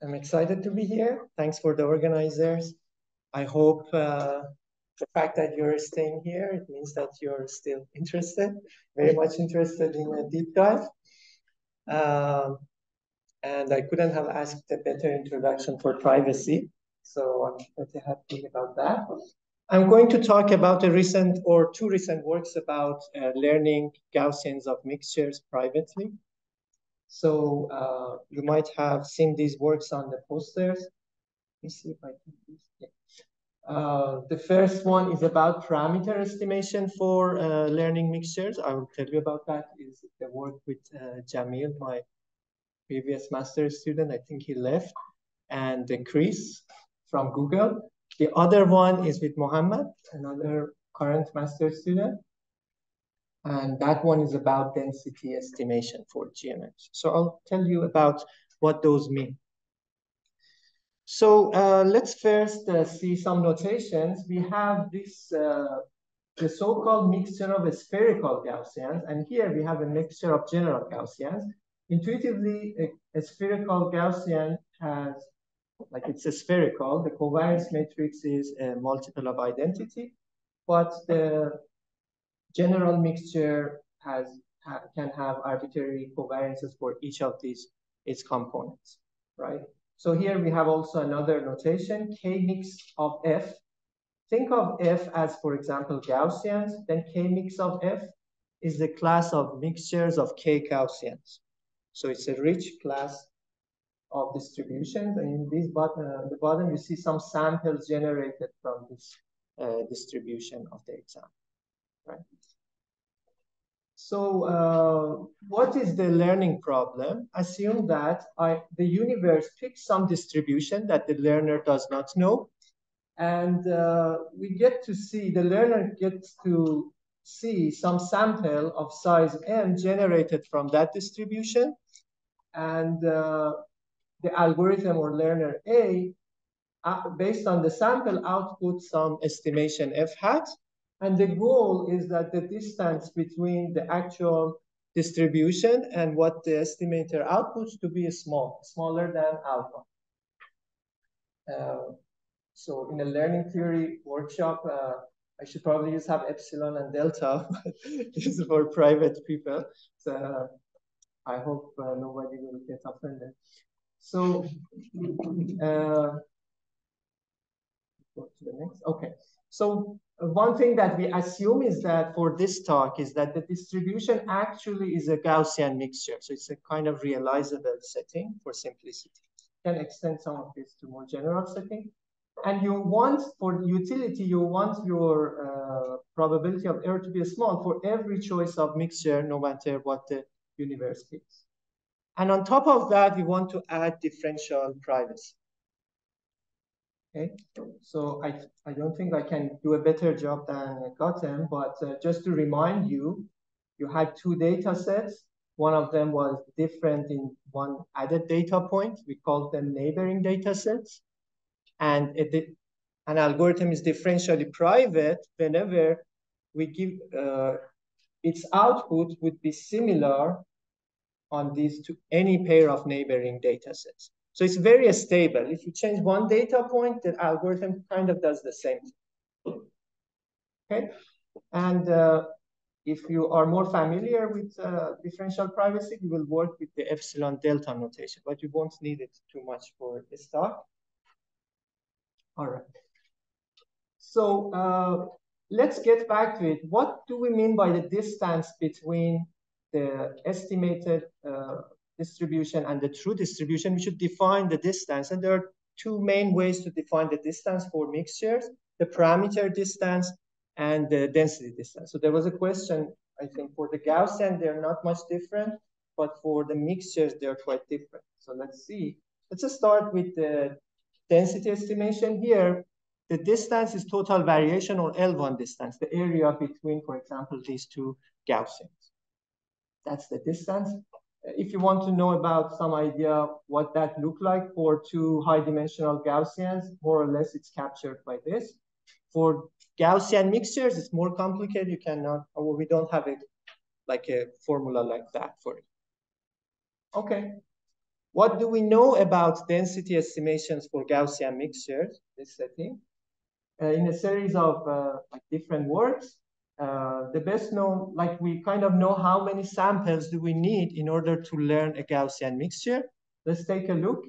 I'm excited to be here. Thanks for the organizers. I hope the fact that you're staying here, it means that you're still interested, very much interested in a deep dive. And I couldn't have asked a better introduction for privacy. So I'm pretty happy about that. I'm going to talk about two recent works about learning Gaussians of mixtures privately. So you might have seen these works on the posters. Let me see if I can do this. Yeah. The first one is about parameter estimation for learning mixtures. I will tell you about that. Is the work with Jamil, my previous master's student. I think he left, and Chris from Google. The other one is with Mohammed, another current master's student. And that one is about density estimation for GMMs. So I'll tell you about what those mean. So let's first see some notations. We have this, the so-called mixture of spherical Gaussians. And here we have a mixture of general Gaussians. Intuitively, a spherical Gaussian has, like it's a spherical, the covariance matrix is a multiple of identity, but the general mixture can have arbitrary covariances for each of its components, right? So here we have also another notation, K mix of F. Think of F as, for example, Gaussians, then K mix of F is the class of mixtures of K Gaussians. So it's a rich class of distributions, and in this the bottom you see some samples generated from this distribution of the example, right? So what is the learning problem? Assume that the universe picks some distribution that the learner does not know, and the learner gets to see some sample of size m generated from that distribution, and the algorithm or learner A, based on the sample, outputs some estimation f hat. And the goal is that the distance between the actual distribution and what the estimator outputs to be smaller than alpha. So in a learning theory workshop, I should probably have epsilon and delta. This is for private people. So I hope nobody will get offended. So go to the next. Okay. So one thing that we assume is that for this talk is that the distribution actually is a Gaussian mixture. So it's a kind of realizable setting for simplicity. You can extend some of this to more general setting. And you want, for utility, you want your probability of error to be small for every choice of mixture, no matter what the universe picks. And on top of that, we want to add differential privacy. Okay, so I don't think I can do a better job than Gautam, but just to remind you, you had two data sets. One of them was different in one added data point. We called them neighboring data sets. And an algorithm is differentially private whenever we give its output would be similar on these to any pair of neighboring data sets. So it's very stable. If you change one data point, the algorithm kind of does the same thing. Okay, and if you are more familiar with differential privacy, you will work with the epsilon delta notation, but you won't need it too much for this talk. All right. So let's get back to it. What do we mean by the distance between the estimated distribution and the true distribution? We should define the distance. And there are two main ways to define the distance for mixtures, the parameter distance and the density distance. So there was a question, I think, for the Gaussian, they're not much different, but for the mixtures, they're quite different. So let's see. Let's just start with the density estimation here. The distance is total variation, or L1 distance, the area between, for example, these two Gaussians. That's the distance. If you want to know about some idea what that looked like for two high-dimensional Gaussians, more or less it's captured by this. For Gaussian mixtures, it's more complicated. You cannot, or we don't have it like a formula like that for it. Okay. What do we know about density estimations for Gaussian mixtures, this setting? In a series of like different works, the best known, like we kind of know how many samples do we need in order to learn a Gaussian mixture. Let's take a look.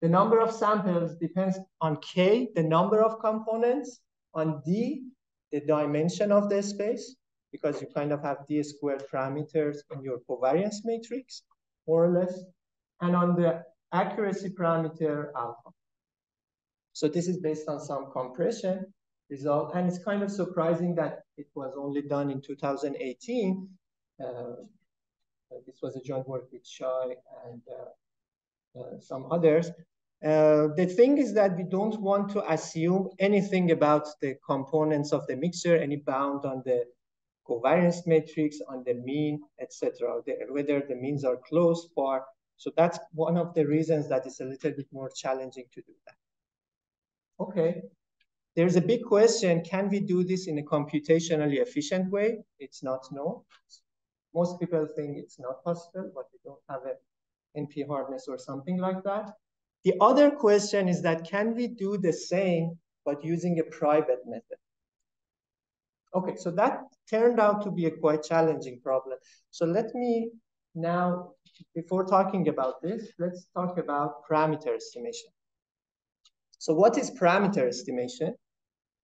The number of samples depends on K, the number of components, on D, the dimension of the space, because you kind of have D squared parameters in your covariance matrix, more or less, and on the accuracy parameter alpha. So this is based on some compression result, and it's kind of surprising that it was only done in 2018. This was a joint work with Shai and some others. The thing is that we don't want to assume anything about the components of the mixture, any bound on the covariance matrix, on the mean, etc., whether the means are close, far. So that's one of the reasons that it's a little bit more challenging to do that. Okay, there's a big question, can we do this in a computationally efficient way? It's not known. Most people think it's not possible, but we don't have a NP hardness or something like that. The other question is that can we do the same but using a private method? Okay, so that turned out to be a quite challenging problem. So let me now, before talking about this, let's talk about parameter estimation. So what is parameter estimation?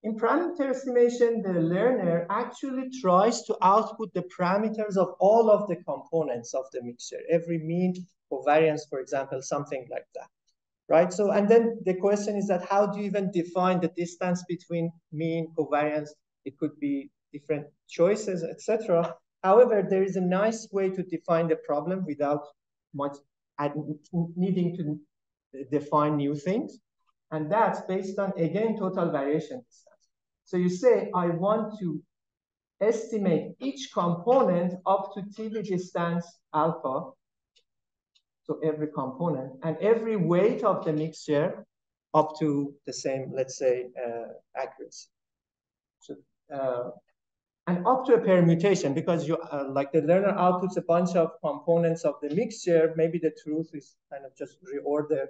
In parameter estimation, the learner actually tries to output the parameters of all of the components of the mixture, every mean, covariance, for example, something like that, right? So, and then the question is that how do you even define the distance between mean, covariance? It could be different choices, etc. However, there is a nice way to define the problem without much needing to define new things. And that's based on, again, total variation distance. So you say, I want to estimate each component up to TV distance alpha, so every component, and every weight of the mixture up to the same, let's say, accuracy. So, and up to a permutation, because you like the learner outputs a bunch of components of the mixture, maybe the truth is kind of just reorder.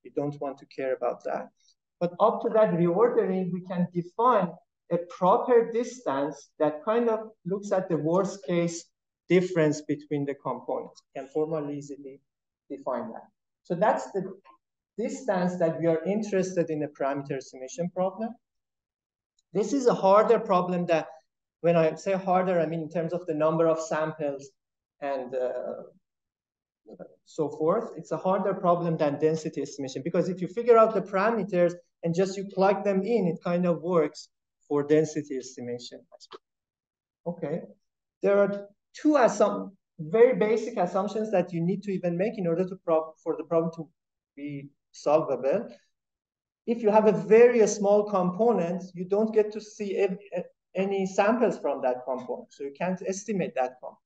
You don't want to care about that. But up to that reordering, we can define a proper distance that kind of looks at the worst case difference between the components. We can formally easily define that. So that's the distance that we are interested in a parameter estimation problem. This is a harder problem that, when I say harder, I mean in terms of the number of samples and so forth. It's a harder problem than density estimation, because if you figure out the parameters and just you plug them in, it kind of works for density estimation. Okay, there are two very basic assumptions that you need to even make in order to for the problem to be solvable. If you have a very small component, you don't get to see any samples from that component, so you can't estimate that component.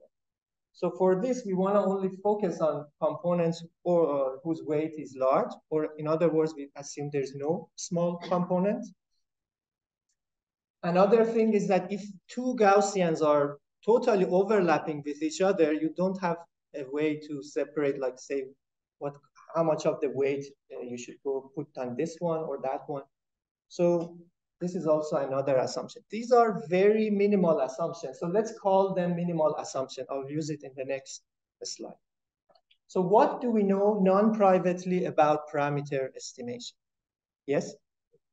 So for this, we want to only focus on components whose weight is large, or in other words, we assume there's no small component. Another thing is that if two Gaussians are totally overlapping with each other, you don't have a way to separate, like say, how much of the weight you should go put on this one or that one. So this is also another assumption. These are very minimal assumptions. So let's call them minimal assumption. I'll use it in the next slide. So what do we know non-privately about parameter estimation? Yes?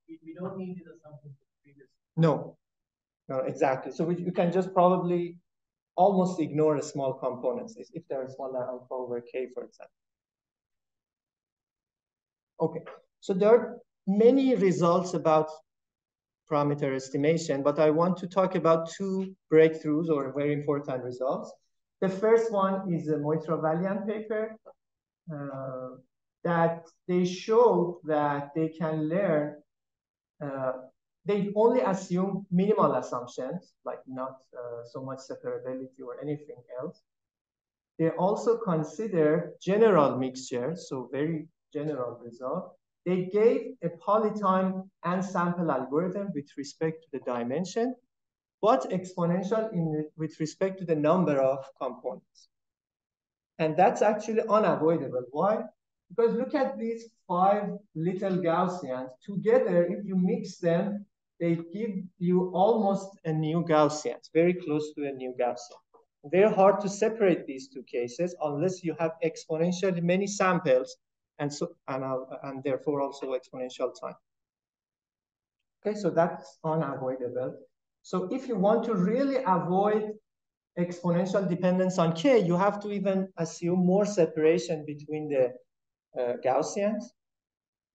We don't need these assumptions previously. No, exactly. So you can just probably almost ignore the small components if they're smaller alpha over K, for example. Okay, so there are many results about parameter estimation, but I want to talk about two breakthroughs or very important results. The first one is a Moitra-Valiant paper that they showed that they can learn, they only assume minimal assumptions, like not so much separability or anything else. They also consider general mixtures, so very general result. They gave a polytime and sample algorithm with respect to the dimension, but exponential with respect to the number of components. And that's actually unavoidable. Why? Because look at these 5 little Gaussians. Together, if you mix them, they give you almost a new Gaussian. It's very close to a new Gaussian. Very hard to separate these two cases unless you have exponentially many samples and therefore also exponential time. Okay, so that's unavoidable. So if you want to really avoid exponential dependence on K, you have to even assume more separation between the Gaussians.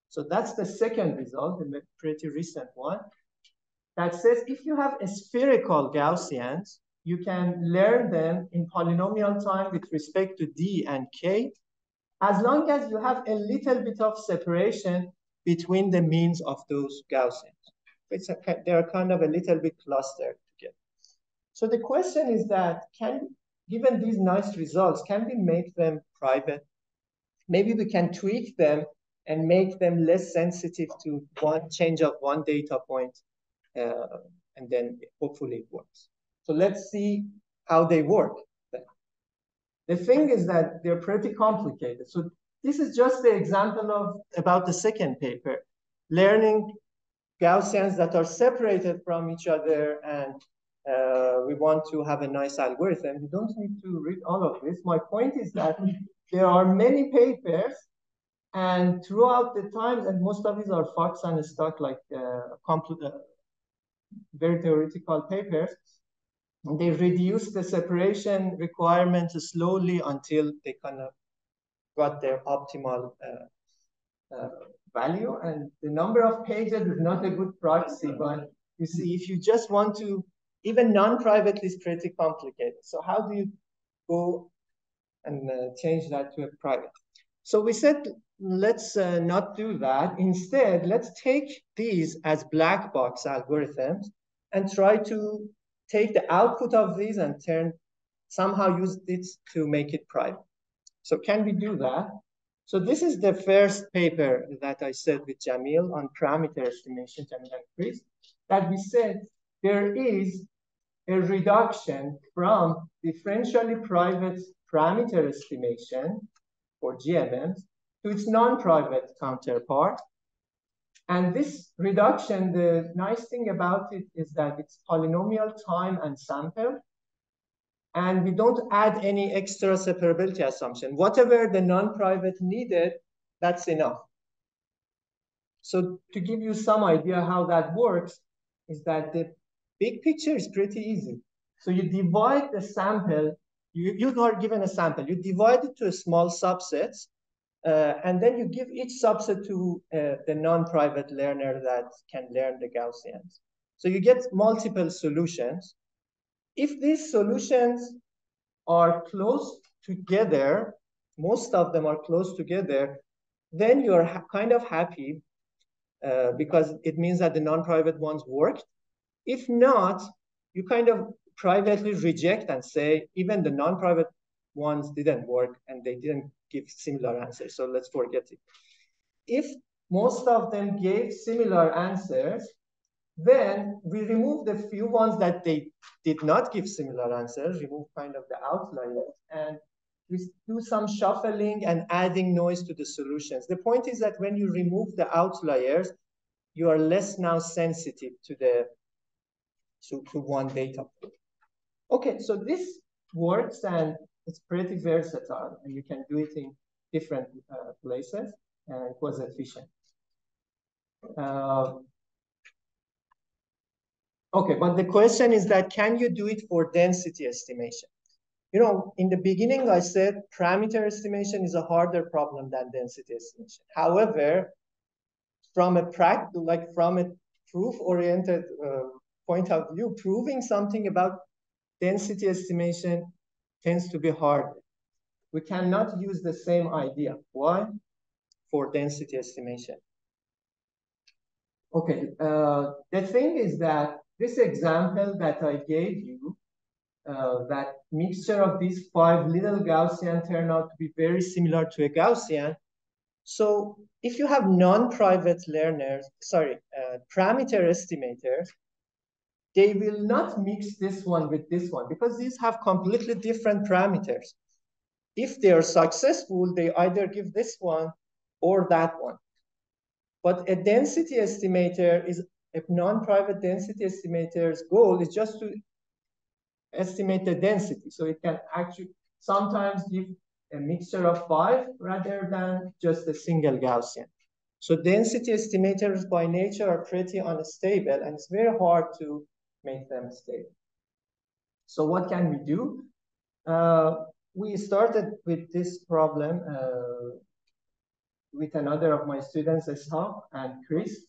So that's the second result, a pretty recent one, that says if you have a spherical Gaussians, you can learn them in polynomial time with respect to D and K, as long as you have a little bit of separation between the means of those Gaussians. They're kind of a little bit clustered together. So the question is that, given these nice results, can we make them private? Maybe we can tweak them and make them less sensitive to one change of one data point, and then hopefully it works. So let's see how they work. The thing is that they're pretty complicated. So this is just the example about the second paper, learning Gaussians that are separated from each other, and we want to have a nice algorithm. You don't need to read all of this. My point is that there are many papers, and throughout the times, and most of these are Fox and Stock, like very theoretical papers, they reduce the separation requirement slowly until they kind of got their optimal value. And the number of pages is not a good proxy, but you see, if you just want to, even non-privately is pretty complicated. So how do you go and change that to a private? So we said, let's not do that. Instead, let's take these as black box algorithms and try to take the output of these and somehow use this to make it private. So can we do that? So this is the first paper that I said with Jamil on parameter estimation, Jamil and Chris, that we said there is a reduction from differentially private parameter estimation for GMMs to its non-private counterpart. And this reduction, the nice thing about it is that it's polynomial time and sample. And we don't add any extra separability assumption. Whatever the non-private needed, that's enough. So to give you some idea how that works, is that the big picture is pretty easy. So you divide the sample, you are given a sample, you divide it to small subsets, and then you give each subset to the non-private learner that can learn the Gaussians. So you get multiple solutions. If these solutions are close together, most of them are close together, then you're kind of happy because it means that the non-private ones worked. If not, you kind of privately reject and say, even the non-private ones didn't work and they didn't give similar answers, so let's forget it. If most of them gave similar answers, then we remove the few ones that they did not give similar answers, remove kind of the outliers, and we do some shuffling and adding noise to the solutions. The point is that when you remove the outliers, you are less now sensitive to one data point. Okay, so this works and it's pretty versatile, and you can do it in different places, and it was efficient. Okay, but the question is that, can you do it for density estimation? You know, in the beginning, I said parameter estimation is a harder problem than density estimation. However, from a proof-oriented point of view, proving something about density estimation tends to be hard. We cannot use the same idea. Why? For density estimation. Okay, the thing is that this example that I gave you, that mixture of these 5 little Gaussian turned out to be very similar to a Gaussian. So if you have non-private learners, parameter estimators, they will not mix this one with this one because these have completely different parameters. If they are successful, they either give this one or that one. But a density estimator is a non-private density estimator's goal is just to estimate the density. So it can actually sometimes give a mixture of 5 rather than just a single Gaussian. So density estimators by nature are pretty unstable, and it's very hard to make them stable. So what can we do? We started with this problem with another of my students, Ishaq and Chris.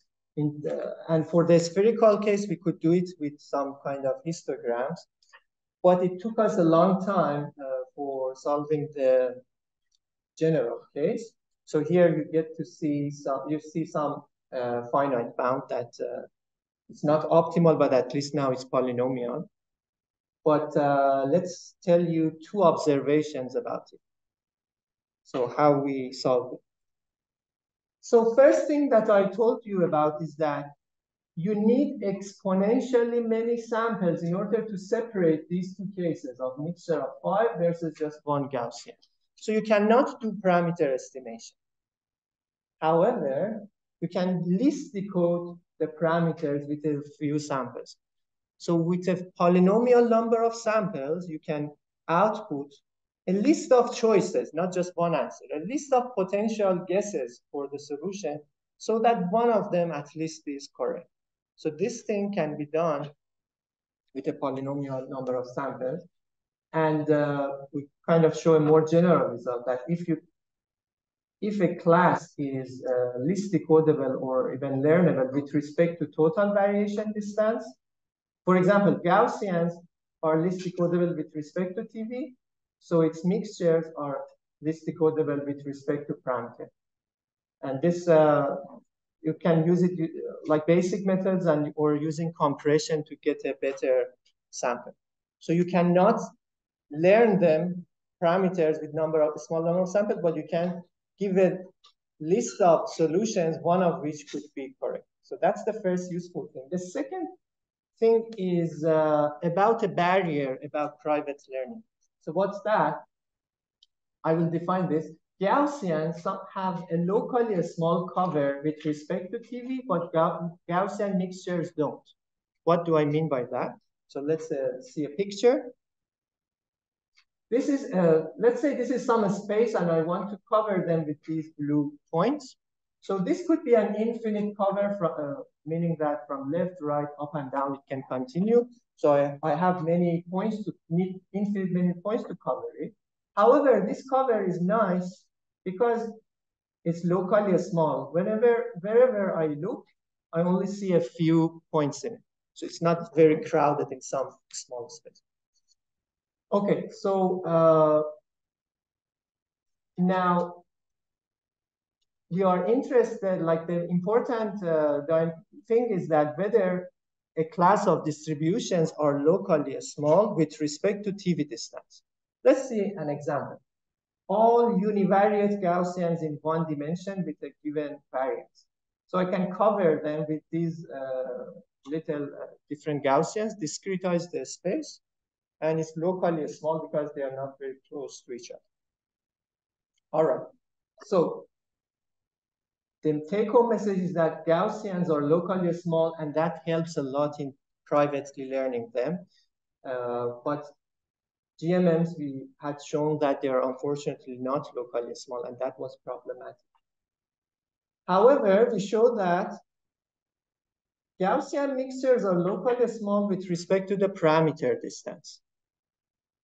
And for the spherical case, we could do it with some kind of histograms. But it took us a long time for solving the general case. So here you get to see some finite bound that it's not optimal, but at least now it's polynomial. But let's tell you 2 observations about it. So how we solve it. So first thing that I told you about is that you need exponentially many samples in order to separate these 2 cases of mixture of 5 versus just 1 Gaussian. So you cannot do parameter estimation. However, you can least decode the parameters with a few samples. So with a polynomial number of samples, you can output a list of choices, not just one answer, a list of potential guesses for the solution so that one of them at least is correct. So this thing can be done with a polynomial number of samples. And we kind of show a more general result that if a class is least decodable or even learnable with respect to total variation distance, for example, Gaussians are least decodable with respect to TV, so its mixtures are least decodable with respect to parameter. And this, you can use it like basic methods or using compression to get a better sample. So you cannot learn them parameters with small number of samples, but you can give a list of solutions, one of which could be correct. So that's the first useful thing. The second thing is about a barrier about private learning. So what's that? I will define this. Gaussians have a locally small cover with respect to TV, but Gaussian mixtures don't. What do I mean by that? So let's see a picture. This is, let's say this is some space and I want to cover them with these blue points. So this could be an infinite cover, meaning that from left, right, up and down, it can continue. So I have many points to need infinite many points to cover it. However, this cover is nice because it's locally small. Wherever I look, I only see a few points in it. So it's not very crowded in some small space. Okay, so now we are interested, like the important thing is that whether a class of distributions are locally small with respect to TV distance. Let's see an example. All univariate Gaussians in one dimension with a given variance. So I can cover them with these little different Gaussians, discretize the space, and it's locally small because they are not very close to each other. All right, so the take-home message is that Gaussians are locally small, and that helps a lot in privately learning them. But GMMs, we had shown that they are unfortunately not locally small, and that was problematic. However, we showed that Gaussian mixtures are locally small with respect to the parameter distance.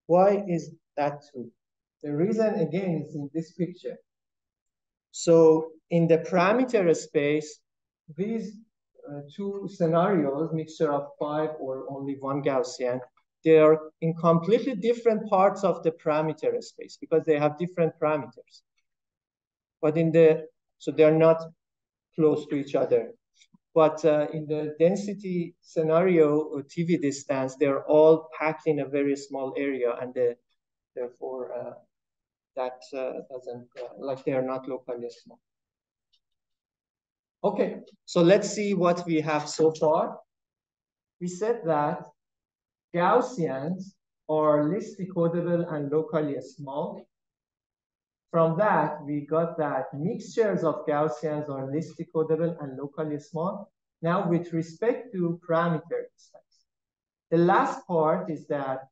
Why is that true? The reason, again, is in this picture. So in the parameter space, these 2 scenarios, mixture of 5 or only 1 Gaussian, they are in completely different parts of the parameter space because they have different parameters. But so they're not close to each other. But in the density scenario or TV distance, they're all packed in a very small area, and therefore that doesn't, like they are not locally small. Okay, so let's see what we have so far. We said that Gaussians are least decodable and locally small from that, we got that mixtures of Gaussians are least decodable and locally small. Now, with respect to parameter distance, the last part is that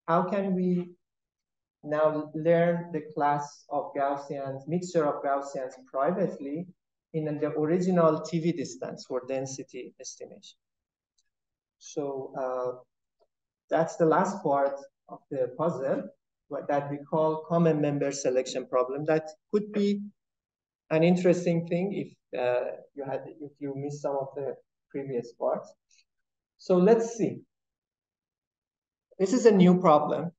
how can we now learn the class of Gaussians, mixture of Gaussians privately in the original TV distance for density estimation. So that's the last part of the puzzle that we call common member selection problem. That could be an interesting thing if you missed some of the previous parts. So let's see. This is a new problem.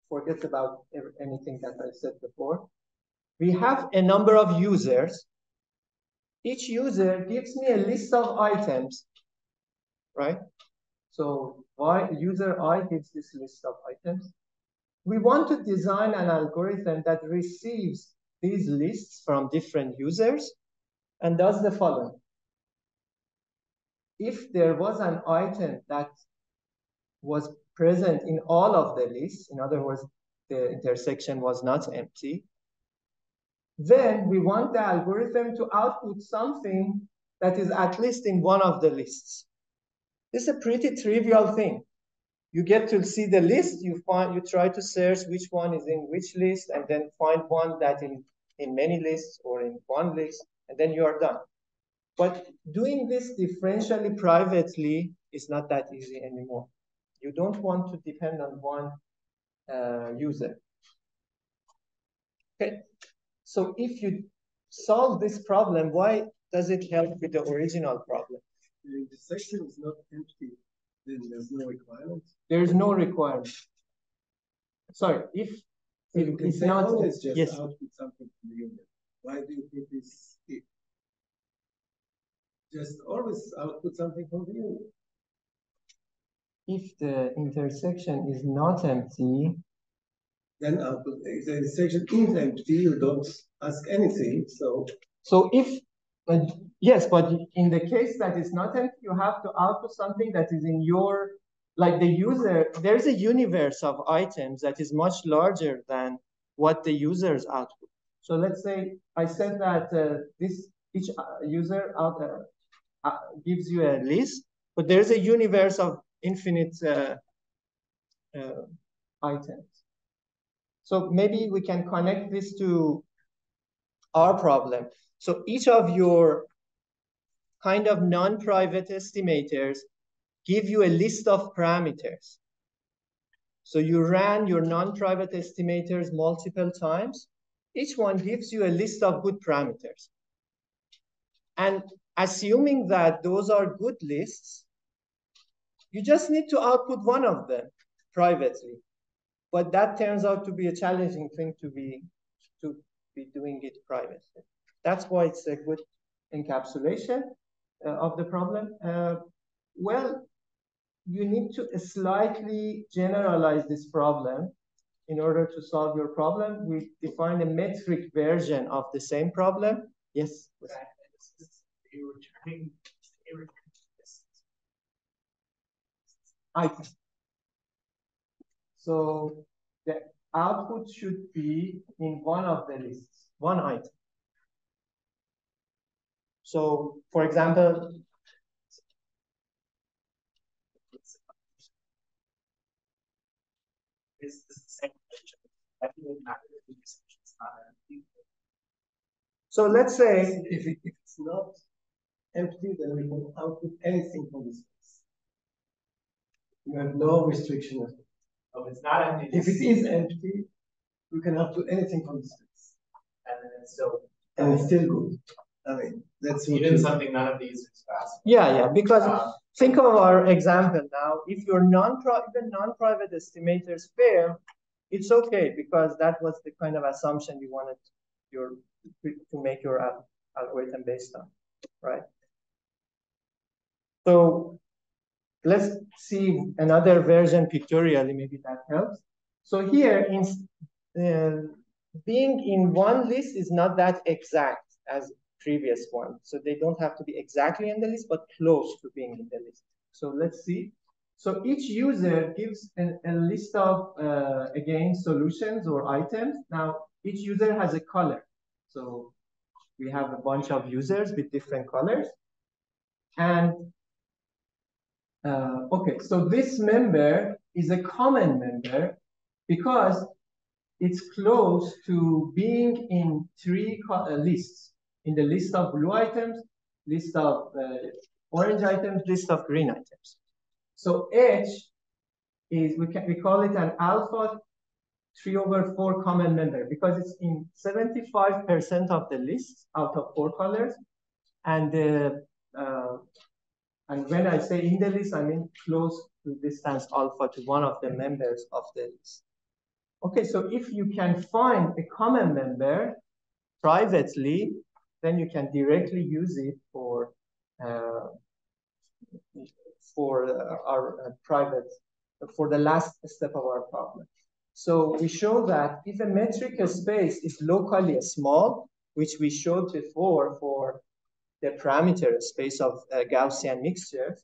Forget about anything that I said before. We have a number of users. Each user gives me a list of items, right? So user I gives this list of items. We want to design an algorithm that receives these lists from different users and does the following. If there was an item that was present in all of the lists, in other words, the intersection was not empty, then we want the algorithm to output something that is at least in one of the lists. This is a pretty trivial thing. You get to see the list, you try to search which one is in which list, and then find one that in many lists or in one list, and then you are done. But doing this differentially privately is not that easy anymore. You don't want to depend on one user. Okay, so if you solve this problem, why does it help with the original problem? If the section is not empty, then there's no requirement. There is no requirement. Sorry, if it's not always just yes. output something from the unit. Why do you put this if? Just always output something from the unit. If the intersection is not empty, then output. If the intersection is empty, you don't ask anything. So if yes, but in the case that is not empty, you have to output something that is in your, like the user, there's a universe of items that is much larger than what the users output. So let's say I said that each user gives you a list, but there's a universe of infinite items. So maybe we can connect this to our problem. So each of your kind of non-private estimators give you a list of parameters. So you ran your non-private estimators multiple times. Each one gives you a list of good parameters. And assuming that those are good lists, you just need to output one of them privately. But that turns out to be a challenging thing to be doing it privately. That's why it's a good encapsulation of the problem. Well, you need to slightly generalize this problem in order to solve your problem. We define a metric version of the same problem. Yes? Item. So the output should be in one of the lists, one item. So, for example, Is the same question. So let's say if it's not empty, then we can output anything from this space. You have no restriction. Oh, it's not empty. If it is empty, we can output anything from the space. And it's still good. I mean, that's even something none of these is fast. Yeah, because think of our example now. If your non-private estimators fail, it's okay because that was the kind of assumption you wanted to make your algorithm based on, right? So let's see another version pictorially, maybe that helps. So here, being in one list is not that exact as previous one. So they don't have to be exactly in the list, but close to being in the list. So let's see. So each user gives a list of, again, solutions or items. Now, each user has a color. So we have a bunch of users with different colors. And okay, so this member is a common member because it's close to being in three lists. In the list of blue items, list of orange items, list of green items. So H is, we call it an alpha 3/4 common member because it's in 75% of the list out of 4 colors. And when I say in the list, I mean close to distance alpha to one of the members of the list. Okay, so if you can find a common member privately, then you can directly use it for our private, for the last step of our problem. So we show that if a metric space is locally small, which we showed before for the parameter space of Gaussian mixture,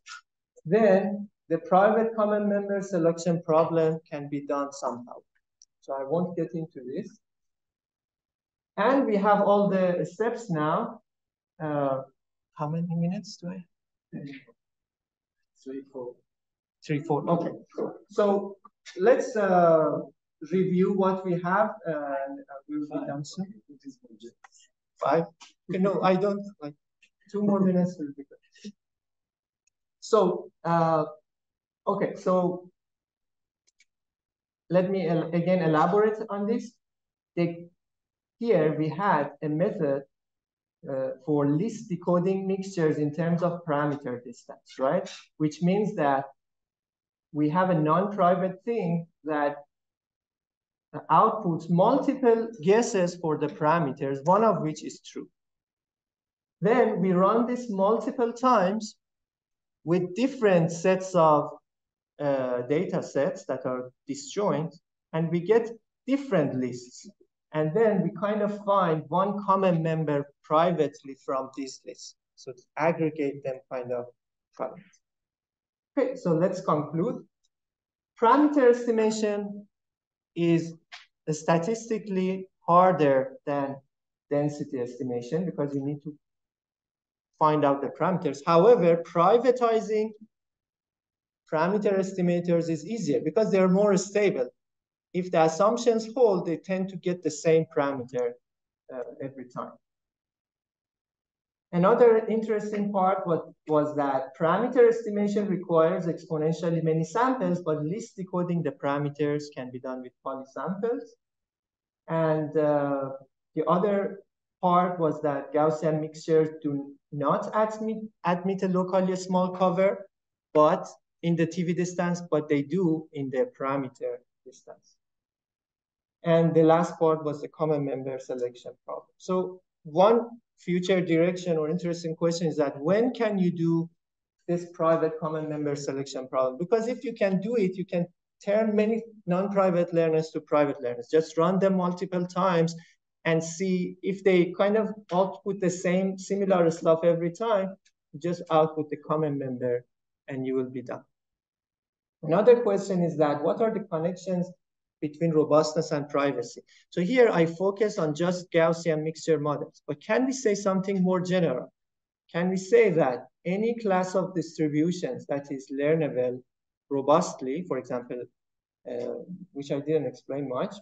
then the private common member selection problem can be done somehow. So I won't get into this. And we have all the steps now. How many minutes do I have? 3, 4. 3, 4. Okay. So let's review what we have, and we will be done soon. 5? No, I don't. Like 2 more minutes will be good. So, okay. So let me again elaborate on this. Here we had a method for list decoding mixtures in terms of parameter distance, right? Which means that we have a non-private thing that outputs multiple guesses for the parameters, one of which is true. Then we run this multiple times with different sets of data sets that are disjoint, and we get different lists. And then we kind of find one common member privately from these lists. So to aggregate them kind of privately. Okay, so let's conclude. Parameter estimation is statistically harder than density estimation because you need to find out the parameters. However, privatizing parameter estimators is easier because they're more stable. If the assumptions hold, they tend to get the same parameter every time. Another interesting part was that parameter estimation requires exponentially many samples, but list decoding the parameters can be done with polysamples. And the other part was that Gaussian mixtures do not admit a locally small cover, but in the TV distance, but they do in the parameter distance. And the last part was the common member selection problem. So one future direction or interesting question is that when can you do this private common member selection problem? Because if you can do it, you can turn many non-private learners to private learners. Just run them multiple times and see if they kind of output the same similar stuff every time, just output the common member and you will be done. Another question is that what are the connections between robustness and privacy? So here I focus on just Gaussian mixture models, but can we say something more general? Can we say that any class of distributions that is learnable robustly, for example, which I didn't explain much,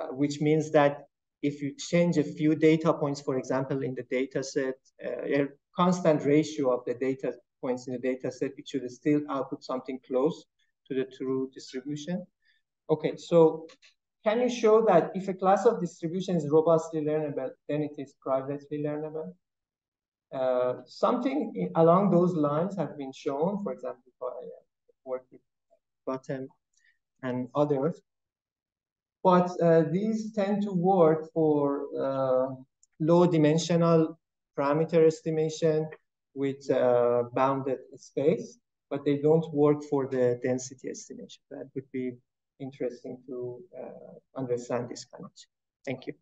which means that if you change a few data points, for example, in the data set, a constant ratio of the data points in the data set, it should still output something close to the true distribution. Okay, so can you show that if a class of distribution is robustly learnable, then it is privately learnable? Something along those lines have been shown, for example, by work with Bottom and others. But these tend to work for low dimensional parameter estimation with bounded space, but they don't work for the density estimation. That would be interesting to understand this connection. Thank you.